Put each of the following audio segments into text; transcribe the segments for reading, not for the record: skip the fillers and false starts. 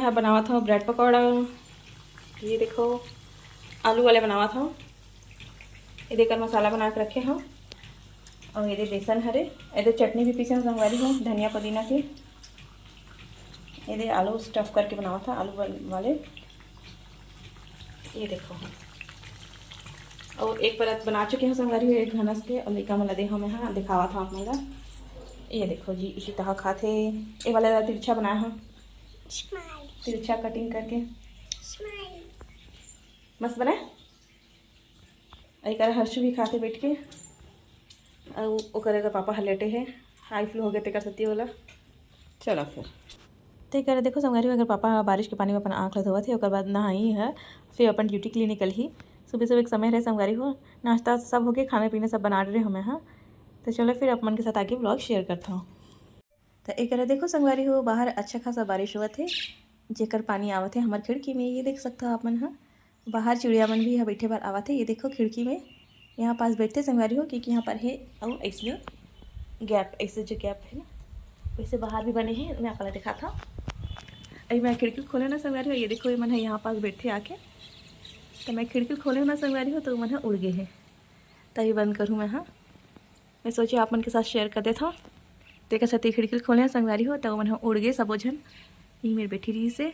है बनावा था ब्रेड पकौड़ा। ये देखो आलू वाले बनावा था। ये देकर मसाला बना के रखे हैं और ये बेसन हरे ये चटनी भी पीसे संगवारी हूँ धनिया पुदीना की। ये आलू स्टफ करके बनावा था आलू वाले। ये देखो और एक परत बना चुके हैं संगवारी एक घनस के और लेका मला देखो मैं हाँ दिखावा था आप मेरा। ये देखो जी इसी तरह खाते ये वाला तिरछा बनाया है तिरछा कटिंग करके मस्त बनाए। एक हर्षु भी खाते बैठ के और अगर पापा हलेटे है हाई फ्लू हो गए तो कर सकती वाला। चलो फिर तो करे देखो संगवारी अगर पापा बारिश के पानी में अपन आँख धोवा थे और बाद नहाई है फिर अपन ड्यूटी के लिए निकल ही। सुबह सुबह एक समय रहे संगवारी हो नाश्ता सब हो गए खाने पीने सब बना रहे हमें हाँ। तो चलो फिर अपन के साथ आगे ब्लॉग शेयर करता हूँ। तो एक देखो संगवारी हो बाहर अच्छा खासा बारिश हुआ थे जेकर पानी आवत है हमारे खिड़की में। ये देख सकता हो आप मन हाँ बाहर चिड़िया मन भी यहाँ बैठे बार आवा थे। ये देखो खिड़की में यहाँ पास बैठते संगवारी हो क्योंकि यहाँ पर है और ऐसे गैप ऐसे जो गैप है ना वैसे बाहर भी बने हैं। मैं आपको दिखा था अभी मैं खिड़की खोले ना संगवारी हो। ये देखो ये मन है यहाँ पास बैठे आके तो मैं खिड़की खोले ना संगवारी हो तो मन है उड़ गए हैं तभी बंद करूँ मैं हाँ। मैं सोची आप मन के साथ शेयर कर देता हूँ। देखा सती खिड़की खोले हैं संगवारी हो तो मन उड़ गए सबो झन। यही मेरी बैठी रही से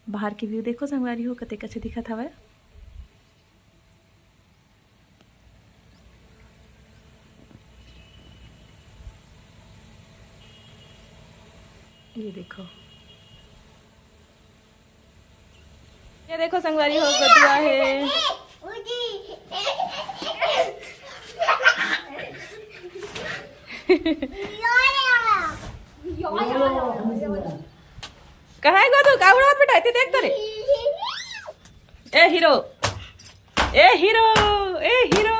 बाहर की व्यू देखो संगवारी हो कते अच्छा दिखत हवे। ये देखो संगवारी हो गदुआ है। कहाँ है गदू का उड़ावत बेटा इतने देख तोरे। ए हीरो ए हीरो ए हीरो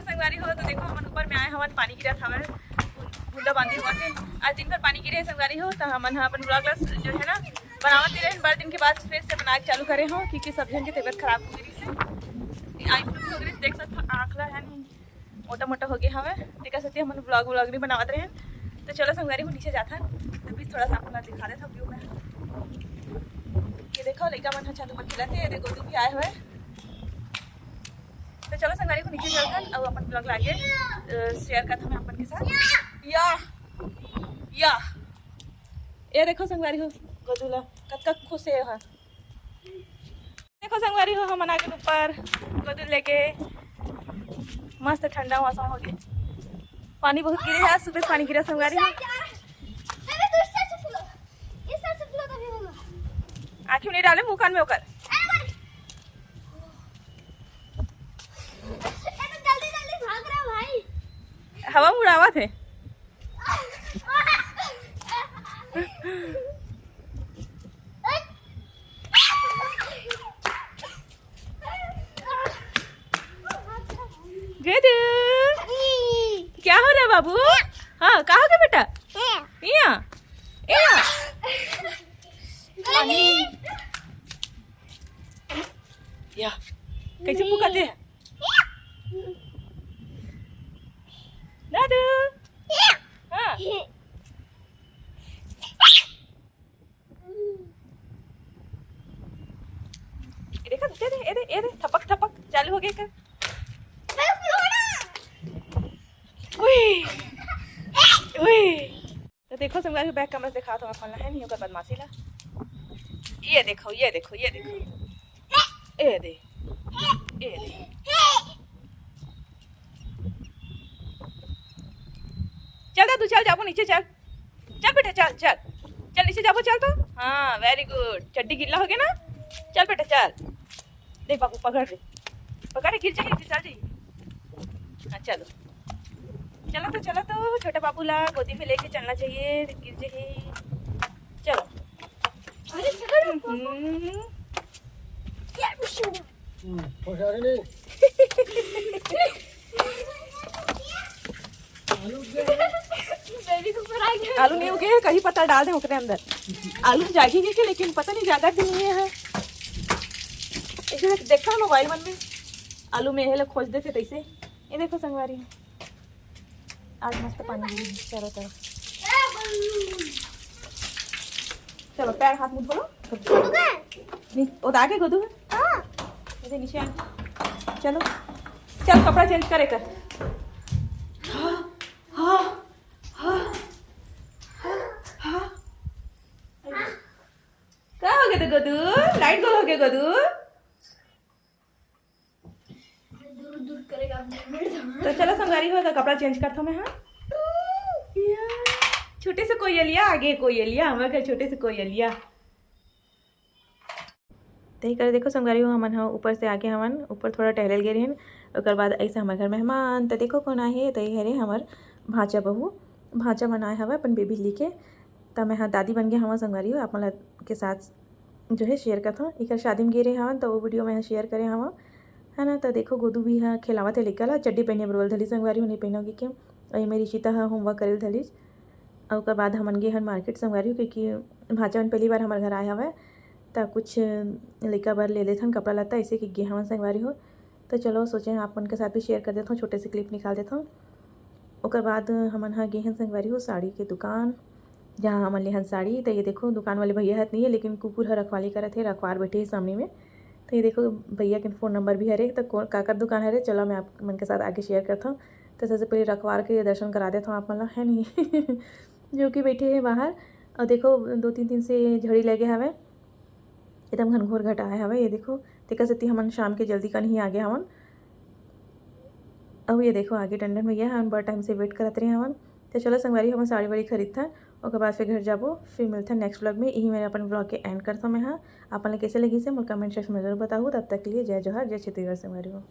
संगवारी हो। तो देखो हम ऊपर में आए हवन पानी गिरा था बूंदा बांधी हुआ थे। आज दिन भर पानी गिरे संगवारी हो तो हम अपन ब्लॉग जो है ना बनावत रहे बार दिन के बाद फिर से बना चालू करे हो क्योंकि सब जन की तबीयत खराब हो गई से आई फ्लू हो गई। देख सकते आँखला है नहीं मोटा मोटा हो गया हमें देख सकते हम ब्लॉग नहीं बनावत रहे। तो चलो संगवारी हो नीचे जाता तभी थोड़ा सा अपना दिखा देता व्यू में। ये देखो लड़का मन छत ऊपर खिलाते ये गोदू भी आए हुए। तो चलो संगवारी को नीचे चलकर और अपन ब्लॉग लागे शेयर करता हूँ अपन के साथ। या ये देखो संगवारी हो गोदूला कत खुश है। देखो संगवारी हो हम आगे ऊपर गोदू लेके मस्त ठंडा मौसम हो गया। पानी बहुत गिरे है सुबह पानी गिरा संगवारी हो। आँखें नहीं डाले मुँह कान में होकर हवा उड़ावा थे। क्या हो रहा है बाबू। हाँ कहाँ गए बेटा यहाँ या कैसे पुकाते हैं दादू। हाँ देखा दे थपक थपक चालू हो गया कर। तो देखो संगवारी बैक कैमरा दिखा तो आप है नहीं होगा बदमाशी ला। ये देखो ये देखो ये देखो ये दे ये दे चल दादू चल जाबो नीचे चल चल बेटा चल चल चल नीचे जाबो चल तो। हाँ वेरी गुड चड्डी गिल्ला हो गया ना। चल बेटा चल देख बाबू पकड़ गिर जाएगी चल जाइए। हाँ चलो चलो तो छोटे बाबू ला गोदी में लेके चलना चाहिए गिर जाइए। चलो आलू नहीं उगे हैं, कहीं पत्ता डाल दें उसके अंदर। आलू जागेंगे कि, लेकिन पता नहीं ज्यादा दिन नहीं है। इसे देखा मोबाइल मन में आलू में लोग खोज देते तैसे। ये देखो संगवारी, आज मस्त पानी गिरी चारों तरफ। चलो पैर हाथ मुंह धो लो। वो आगे गोदू है नीचे आ। चलो चल कपड़ा चेंज करे कर। क्या हो गया गोदू? लाइट गोल हो गया गोदू। तो चलो संगारी होगा, कपड़ा चेंज करता मैं। हाँ छोटे से कोयलिया आगे, कोयलिया हमारे घर छोटे से कोयलिया। तही कर देखो संगारी हो हमन ऊपर से आके हमन ऊपर थोड़ा टहल गए रहन। और बाद ऐसे हमारे घर मेहमान। तो देखो कौन आए है, तही हरे हमार भांचा बहू। भांचा बनाए हवा अपन बेबी लेके। तब मैं हाँ दादी बन गया हवा संगारी हो आप मन के साथ जो है शेयर करता हूँ। एक शादी में गे रहे हवन तो वो वीडियो मैं शेयर करे हवा है ना। तो देखो गोदू भी हाँ खिलावत है लेकर चड्डी पहने बरोल धली संगवारी हो नहीं पहनोगी के। और मेरी शीता हाँ होमवर्क करेल धलीज। और उसके बाद हमन गे हन मार्केट संगवारी हो, क्योंकि भांचा मन पहली बार हमारे घर आए हवा। तो कुछ लड़का बार ले लेते हैं कपड़ा लता ऐसे कि गे हवन संगवारी हो। तो चलो सोचे आप उनके साथ भी शेयर कर देता हूँ, छोटे से क्लिप निकाल देता हूँ। उसके बाद हमन हाँ गे हन संगवारी हो साड़ी के दुकान, जहाँ हमन ले हन साड़ी। तो ये देखो दुकान वाले भैया हाथ नहीं है, लेकिन कुकुर हर रखवाली करत है, रखवार बैठे है सामने में। तो ये देखो भैया के फ़ोन नंबर भी हरे। तो काकर दुकान हरे, चलो मैं आप मन के साथ आगे शेयर करता हूँ। तो सबसे पहले रखवार के दर्शन करा देता हूँ आप मन है नहीं जो कि बैठे हैं बाहर। और देखो 2-3 दिन से झड़ी लगे हवे, एकदम घनघोर घटा है हवे। ये देखो देखा सकती हमन शाम के जल्दी का नहीं आ गया हवन। अब ये देखो आगे टंडन भैया हम बड़ा टाइम से वेट करते रहे हवन। तो चलो संगवारी हम साड़ी वाड़ी खरीद था। और बाद फिर घर जाबो, फिर मिलता है नेक्स्ट ब्लॉग में। यही मैंने अपन ब्लॉग के एंड करता हूँ मैं। हाँ आप कैसे लगी से मुझे कमेंट सेक्शन में जरूर बताऊँ। तब तक के लिए जय जोहर, जय छत्तीसगढ़ संगवारी हो।